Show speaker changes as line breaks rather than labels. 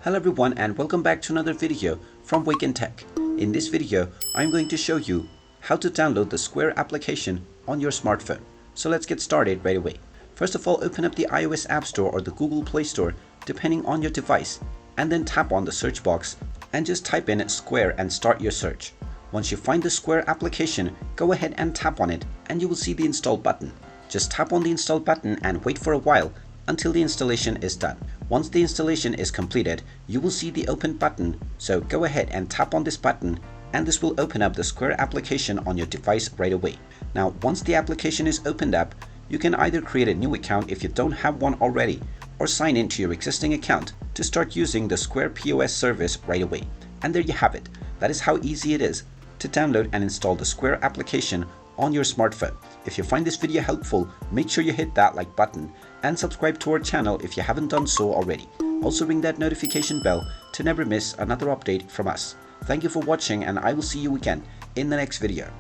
Hello everyone and welcome back to another video from Wake&Tech. In this video, I'm going to show you how to download the Square application on your smartphone. So let's get started right away. First of all, open up the iOS App Store or the Google Play Store depending on your device, and then tap on the search box and just type in Square and start your search. Once you find the Square application, go ahead and tap on it and you will see the install button. Just tap on the install button and wait for a while until the installation is done. Once the installation is completed, you will see the open button, so go ahead and tap on this button and this will open up the Square application on your device right away. Now, once the application is opened up, you can either create a new account if you don't have one already, or sign in to your existing account to start using the Square POS service right away. And there you have it. That is how easy it is to download and install the Square application on your smartphone. If you find this video helpful, make sure you hit that like button and subscribe to our channel if you haven't done so already. Also ring that notification bell to never miss another update from us. Thank you for watching and I will see you again in the next video.